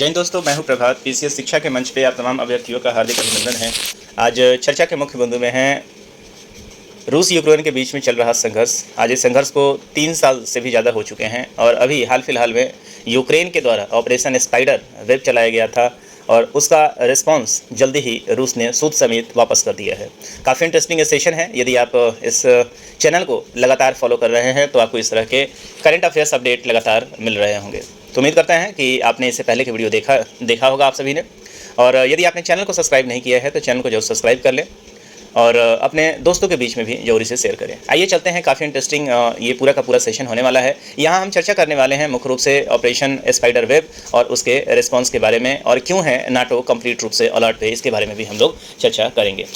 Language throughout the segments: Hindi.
जय हिंद दोस्तों, मैं हूं प्रभात। पीसीएस शिक्षा के मंच पे आप तमाम अभ्यर्थियों का हार्दिक अभिनंदन है। आज चर्चा के मुख्य बिंदु में हैं रूस यूक्रेन के बीच में चल रहा संघर्ष। आज इस संघर्ष को 3 साल से भी ज़्यादा हो चुके हैं और अभी हाल फिलहाल में यूक्रेन के द्वारा ऑपरेशन स्पाइडर वेब चलाया गया था और उसका रिस्पांस जल्दी ही रूस ने सूद समेत वापस कर दिया है। काफ़ी इंटरेस्टिंग सेशन है। यदि आप इस चैनल को लगातार फॉलो कर रहे हैं तो आपको इस तरह के करंट अफेयर्स अपडेट लगातार मिल रहे होंगे। तो उम्मीद करते हैं कि आपने इससे पहले की वीडियो देखा होगा आप सभी ने। और यदि आपने चैनल को सब्सक्राइब नहीं किया है तो चैनल को जरूर सब्सक्राइब कर लें और अपने दोस्तों के बीच में भी जरूर इसे शेयर करें। आइए चलते हैं, काफ़ी इंटरेस्टिंग ये पूरा का पूरा सेशन होने वाला है। यहाँ हम चर्चा करने वाले हैं मुख्य रूप से ऑपरेशन स्पाइडर वेब और उसके रिस्पांस के बारे में, और क्यों है नाटो कंप्लीट रूप से अलर्ट पे, इसके बारे में भी हम लोग चर्चा करेंगे।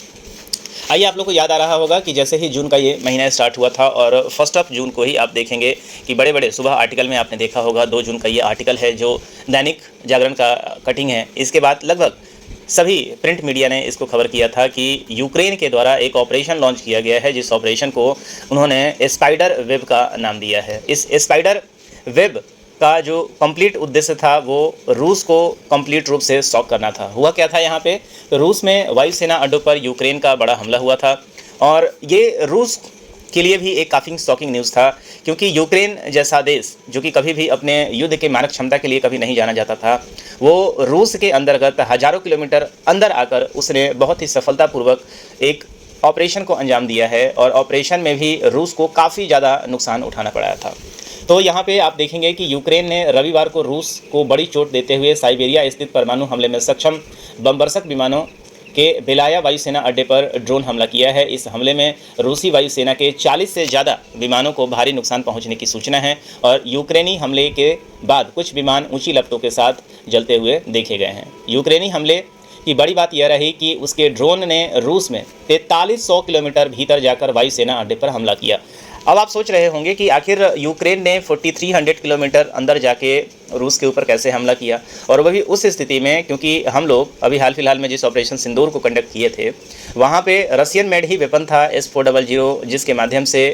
आइए, आप लोग को याद आ रहा होगा कि जैसे ही जून का ये महीना स्टार्ट हुआ था और 1 जून को ही आप देखेंगे कि बड़े बड़े सुबह आर्टिकल में आपने देखा होगा, 2 जून का ये आर्टिकल है जो दैनिक जागरण का कटिंग है। इसके बाद लगभग सभी प्रिंट मीडिया ने इसको खबर किया था कि यूक्रेन के द्वारा एक ऑपरेशन लॉन्च किया गया है, जिस ऑपरेशन को उन्होंने स्पाइडर वेब का नाम दिया है। इस स्पाइडर वेब का जो कंप्लीट उद्देश्य था वो रूस को कंप्लीट रूप से शॉक करना था। हुआ क्या था यहाँ पे, तो रूस में वायुसेना अड्डों पर यूक्रेन का बड़ा हमला हुआ था और ये रूस के लिए भी एक काफ़ी शॉकिंग न्यूज़ था, क्योंकि यूक्रेन जैसा देश जो कि कभी भी अपने युद्ध के मारक क्षमता के लिए कभी नहीं जाना जाता था, वो रूस के अंतर्गत हज़ारों किलोमीटर अंदर आकर उसने बहुत ही सफलतापूर्वक एक ऑपरेशन को अंजाम दिया है और ऑपरेशन में भी रूस को काफ़ी ज़्यादा नुकसान उठाना पड़ा था। तो यहाँ पे आप देखेंगे कि यूक्रेन ने रविवार को रूस को बड़ी चोट देते हुए साइबेरिया स्थित परमाणु हमले में सक्षम बमवर्षक विमानों के बेलाया वायुसेना अड्डे पर ड्रोन हमला किया है। इस हमले में रूसी वायुसेना के 40 से ज़्यादा विमानों को भारी नुकसान पहुंचने की सूचना है और यूक्रेनी हमले के बाद कुछ विमान ऊंची लपटों के साथ जलते हुए देखे गए हैं। यूक्रेनी हमले की बड़ी बात यह रही कि उसके ड्रोन ने रूस में 4300 किलोमीटर भीतर जाकर वायुसेना अड्डे पर हमला किया। अब आप सोच रहे होंगे कि आखिर यूक्रेन ने 4300 किलोमीटर अंदर जाके रूस के ऊपर कैसे हमला किया, और वह भी उस स्थिति में क्योंकि हम लोग अभी हाल फिलहाल में जिस ऑपरेशन सिंदूर को कंडक्ट किए थे वहाँ पे रशियन मेड ही वेपन था S-400, जिसके माध्यम से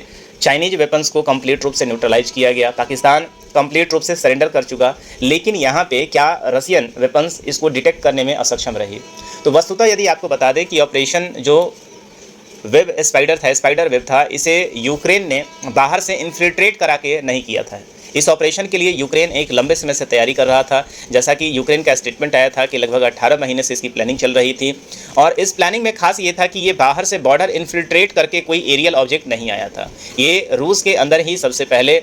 चाइनीज वेपन्स को कंप्लीट रूप से न्यूट्रलाइज किया गया। पाकिस्तान कंप्लीट रूप से सरेंडर कर चुका, लेकिन यहाँ पे क्या रशियन वेपन्स इसको डिटेक्ट करने में असक्षम रही। तो वस्तुतः यदि आपको बता दें कि ऑपरेशन जो वेब स्पाइडर वेब था, इसे यूक्रेन ने बाहर से इन्फिल्ट्रेट करा के नहीं किया था। इस ऑपरेशन के लिए यूक्रेन एक लंबे समय से तैयारी कर रहा था। जैसा कि यूक्रेन का स्टेटमेंट आया था कि लगभग 18 महीने से इसकी प्लानिंग चल रही थी और इस प्लानिंग में खास ये था कि ये बाहर से बॉर्डर इन्फिल्ट्रेट करके कोई एरियल ऑब्जेक्ट नहीं आया था। ये रूस के अंदर ही सबसे पहले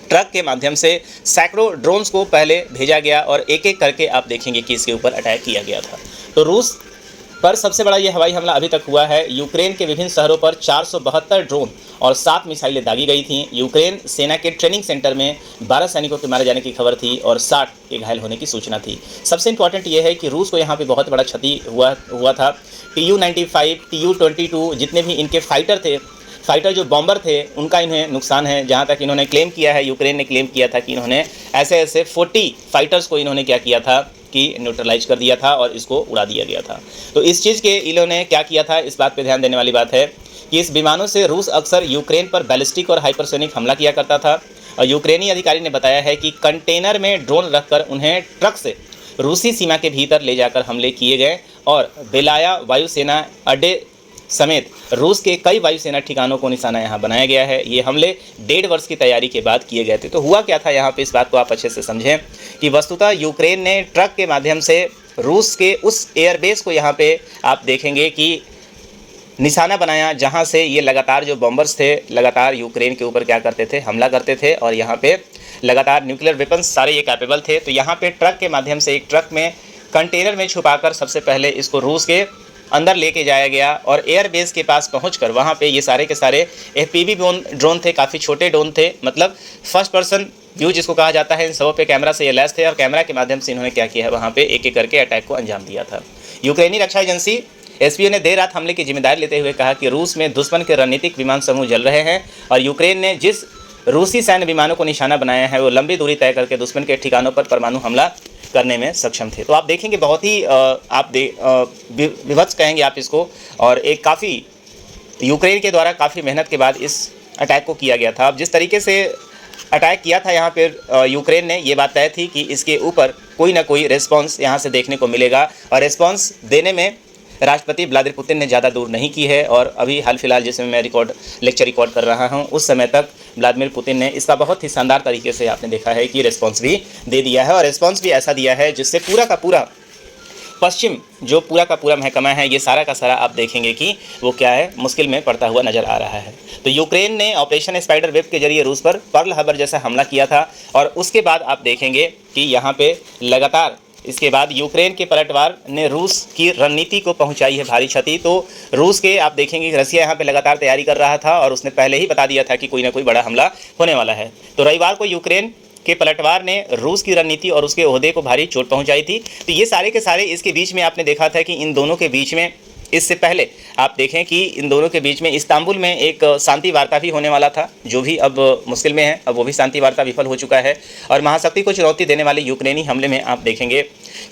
ट्रक के माध्यम से सैकड़ों ड्रोन्स को पहले भेजा गया और एक एक करके आप देखेंगे कि इसके ऊपर अटैक किया गया था। तो रूस पर सबसे बड़ा यह हवाई हमला अभी तक हुआ है। यूक्रेन के विभिन्न शहरों पर 472 ड्रोन और 7 मिसाइलें दागी गई थीं। यूक्रेन सेना के ट्रेनिंग सेंटर में 12 सैनिकों के मारे जाने की खबर थी और 60 के घायल होने की सूचना थी। सबसे इंपॉर्टेंट यह है कि रूस को यहाँ पे बहुत बड़ा क्षति हुआ था। Tu-95, Tu-22 जितने भी इनके फाइटर जो बॉम्बर थे उनका इन्हें नुकसान है। जहाँ तक इन्होंने क्लेम किया है, यूक्रेन ने क्लेम किया था कि इन्होंने ऐसे 40 फाइटर्स को इन्होंने क्या किया था कि न्यूट्रलाइज कर दिया था और इसको उड़ा दिया गया था। तो इस चीज़ के इन्होंने क्या किया था, इस बात पे ध्यान देने वाली बात है कि इस विमानों से रूस अक्सर यूक्रेन पर बैलिस्टिक और हाइपरसोनिक हमला किया करता था और यूक्रेनी अधिकारी ने बताया है कि कंटेनर में ड्रोन रखकर उन्हें ट्रक से रूसी सीमा के भीतर ले जाकर हमले किए गए और बेलाया वायुसेना अड्डे समेत रूस के कई वायुसेना ठिकानों को निशाना यहाँ बनाया गया है। ये हमले 1.5 वर्ष की तैयारी के बाद किए गए थे। तो हुआ क्या था यहाँ पे, इस बात को आप अच्छे से समझें कि वस्तुतः यूक्रेन ने ट्रक के माध्यम से रूस के उस एयरबेस को यहाँ पे आप देखेंगे कि निशाना बनाया, जहाँ से ये लगातार जो बॉम्बर्स थे लगातार यूक्रेन के ऊपर क्या करते थे, हमला करते थे और यहाँ पे लगातार न्यूक्लियर वेपन्स सारे ये कैपेबल थे। तो यहाँ पे ट्रक के माध्यम से एक ट्रक में कंटेनर में छुपाकर सबसे पहले इसको रूस के अंदर लेके जाया गया और एयरबेस के पास पहुंचकर वहां पे ये सारे के सारे FPV ड्रोन थे, काफ़ी छोटे ड्रोन थे, मतलब फर्स्ट पर्सन व्यू जिसको कहा जाता है। इन सबों पे कैमरा से ये लैस थे और कैमरा के माध्यम से इन्होंने क्या किया है, वहाँ पे एक एक करके अटैक को अंजाम दिया था। यूक्रेनी रक्षा एजेंसी SBU ने देर रात हमले की जिम्मेदारी लेते हुए कहा कि रूस में दुश्मन के रणनीतिक विमान समूह जल रहे हैं और यूक्रेन ने जिस रूसी सैन्य विमानों को निशाना बनाया है वो लंबी दूरी तय करके दुश्मन के ठिकानों पर परमाणु हमला करने में सक्षम थे। तो आप देखेंगे बहुत ही विभत्स कहेंगे आप इसको, और एक काफ़ी यूक्रेन के द्वारा काफ़ी मेहनत के बाद इस अटैक को किया गया था। अब जिस तरीके से अटैक किया था यहाँ पर यूक्रेन ने, ये बात तय थी कि इसके ऊपर कोई ना कोई रिस्पॉन्स यहाँ से देखने को मिलेगा। और रिस्पॉन्स देने में राष्ट्रपति व्लादिमीर पुतिन ने ज़्यादा दूर नहीं की है। और अभी हाल फिलहाल जिसमें मैं लेक्चर रिकॉर्ड कर रहा हूँ, उस समय तक व्लादिमीर पुतिन ने इसका बहुत ही शानदार तरीके से आपने देखा है कि रिस्पॉन्स भी दे दिया है। और रिस्पॉन्स भी ऐसा दिया है जिससे पूरा का पूरा पश्चिम, जो पूरा का पूरा महकमा है, ये सारा का सारा आप देखेंगे कि वो क्या है, मुश्किल में पड़ता हुआ नज़र आ रहा है। तो यूक्रेन ने ऑपरेशन स्पाइडर वेब के जरिए रूस पर पर्ल हार्बर जैसा हमला किया था। और उसके बाद आप देखेंगे कि यहाँ पे लगातार इसके बाद यूक्रेन के पलटवार ने रूस की रणनीति को पहुंचाई है भारी क्षति। तो रूस के आप देखेंगे कि रसिया यहाँ पे लगातार तैयारी कर रहा था और उसने पहले ही बता दिया था कि कोई ना कोई बड़ा हमला होने वाला है। तो रविवार को यूक्रेन के पलटवार ने रूस की रणनीति और उसके ओहदे को भारी चोट पहुंचाई थी। तो ये सारे के सारे इसके बीच में आपने देखा था कि इन दोनों के बीच में, इससे पहले आप देखें कि इन दोनों के बीच में इस्तांबुल में एक शांति वार्ता भी होने वाला था, जो भी अब मुश्किल में है। अब वो भी शांति वार्ता विफल हो चुका है। और महाशक्ति को चुनौती देने वाले यूक्रेनी हमले में आप देखेंगे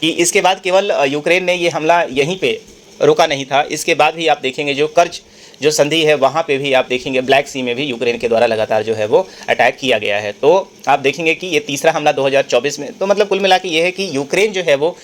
कि इसके बाद केवल यूक्रेन ने ये हमला यहीं पे रोका नहीं था, इसके बाद भी आप देखेंगे जो कर्ज जो संधि है वहाँ पे भी आप देखेंगे ब्लैक सी में भी यूक्रेन के द्वारा लगातार जो है वो अटैक किया गया है। तो आप देखेंगे कि ये तीसरा हमला 2024 में। तो मतलब कुल मिला के ये है कि यूक्रेन जो है वो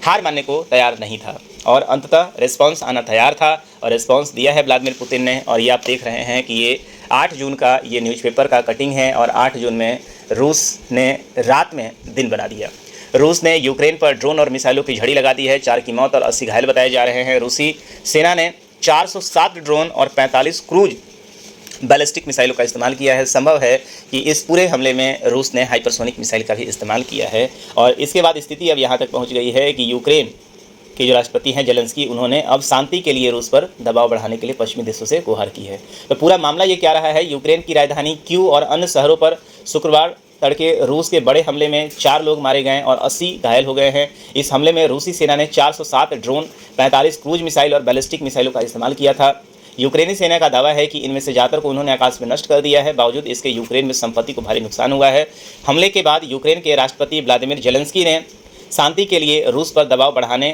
हार मानने को तैयार नहीं था और अंततः रिस्पांस आना तैयार था और रिस्पांस दिया है व्लादिमीर पुतिन ने। और ये आप देख रहे हैं कि ये 8 जून का ये न्यूज़पेपर का कटिंग है और 8 जून में रूस ने रात में दिन बना दिया। रूस ने यूक्रेन पर ड्रोन और मिसाइलों की झड़ी लगा दी है। 4 की मौत और 80 घायल बताए जा रहे हैं। रूसी सेना ने 407 ड्रोन और 45 क्रूज बैलिस्टिक मिसाइलों का इस्तेमाल किया है। संभव है कि इस पूरे हमले में रूस ने हाइपरसोनिक मिसाइल का भी इस्तेमाल किया है। और इसके बाद स्थिति अब यहाँ तक पहुँच गई है कि यूक्रेन के जो राष्ट्रपति हैं जेलेंस्की, उन्होंने अब शांति के लिए रूस पर दबाव बढ़ाने के लिए पश्चिमी देशों से गुहार की है। तो पूरा मामला ये क्या रहा है, यूक्रेन की राजधानी कीव और अन्य शहरों पर शुक्रवार तड़के रूस के बड़े हमले में 4 लोग मारे गए और 80 घायल हो गए हैं। इस हमले में रूसी सेना ने 407 ड्रोन, 45 क्रूज मिसाइल और बैलिस्टिक मिसाइलों का इस्तेमाल किया था। यूक्रेनी सेना का दावा है कि इनमें से ज़्यादातर को उन्होंने आकाश में नष्ट कर दिया है। बावजूद इसके यूक्रेन में संपत्ति को भारी नुकसान हुआ है। हमले के बाद यूक्रेन के राष्ट्रपति व्लादिमीर जेलेंस्की ने शांति के लिए रूस पर दबाव बढ़ाने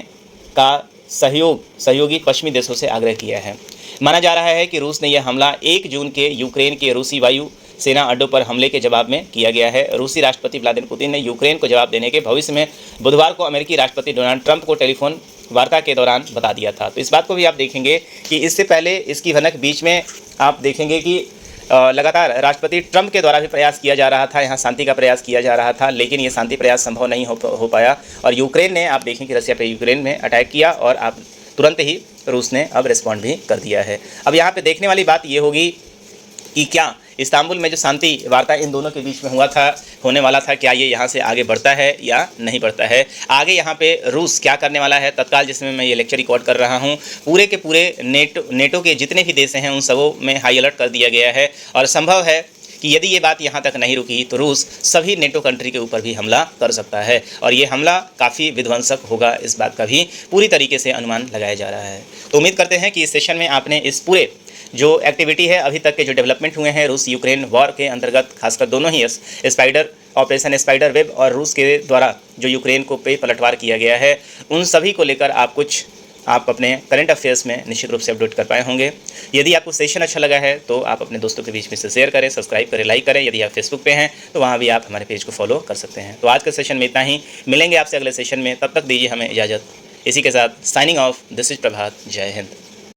का सहयोगी पश्चिमी देशों से आग्रह किया है। माना जा रहा है कि रूस ने यह हमला 1 जून के यूक्रेन के रूसी वायु सेना अड्डों पर हमले के जवाब में किया गया है। रूसी राष्ट्रपति व्लादिमीर पुतिन ने यूक्रेन को जवाब देने के भविष्य में बुधवार को अमेरिकी राष्ट्रपति डोनाल्ड ट्रंप को टेलीफोन वार्ता के दौरान बता दिया था। तो इस बात को भी आप देखेंगे कि इससे पहले इसकी भनक बीच में आप देखेंगे कि लगातार राष्ट्रपति ट्रंप के द्वारा भी प्रयास किया जा रहा था, यहाँ शांति का प्रयास किया जा रहा था, लेकिन ये शांति प्रयास संभव नहीं हो पाया। और यूक्रेन ने आप देखें कि रसिया पे यूक्रेन में अटैक किया और आप तुरंत ही रूस ने अब रिस्पॉन्ड भी कर दिया है। अब यहाँ पे देखने वाली बात ये होगी कि क्या इस्तांबुल में जो शांति वार्ता इन दोनों के बीच में होने वाला था, क्या ये यहाँ से आगे बढ़ता है या नहीं बढ़ता है। आगे यहाँ पे रूस क्या करने वाला है, तत्काल जिसमें मैं ये लेक्चर रिकॉर्ड कर रहा हूँ, पूरे के पूरे नेटो के जितने भी देश हैं उन सबों में हाई अलर्ट कर दिया गया है। और संभव है कि यदि ये बात यहाँ तक नहीं रुकी तो रूस सभी नेटो कंट्री के ऊपर भी हमला कर सकता है और ये हमला काफ़ी विध्वंसक होगा, इस बात का भी पूरी तरीके से अनुमान लगाया जा रहा है। तो उम्मीद करते हैं कि इस सेशन में आपने इस पूरे जो एक्टिविटी है, अभी तक के जो डेवलपमेंट हुए हैं रूस यूक्रेन वॉर के अंतर्गत, खासकर दोनों ही ऑपरेशन स्पाइडर वेब और रूस के द्वारा जो यूक्रेन को पे पलटवार किया गया है, उन सभी को लेकर आप अपने करंट अफेयर्स में निश्चित रूप से अपडेट कर पाए होंगे। यदि आपको सेशन अच्छा लगा है तो आप अपने दोस्तों के बीच में से शेयर करें, सब्सक्राइब करें, लाइक करें। यदि आप फेसबुक पे हैं तो वहाँ भी आप हमारे पेज को फॉलो कर सकते हैं। तो आज के सेशन में इतना ही, मिलेंगे आपसे अगले सेशन में, तब तक दीजिए हमें इजाज़त। इसी के साथ साइनिंग ऑफ, दिस इज प्रभात। जय हिंद।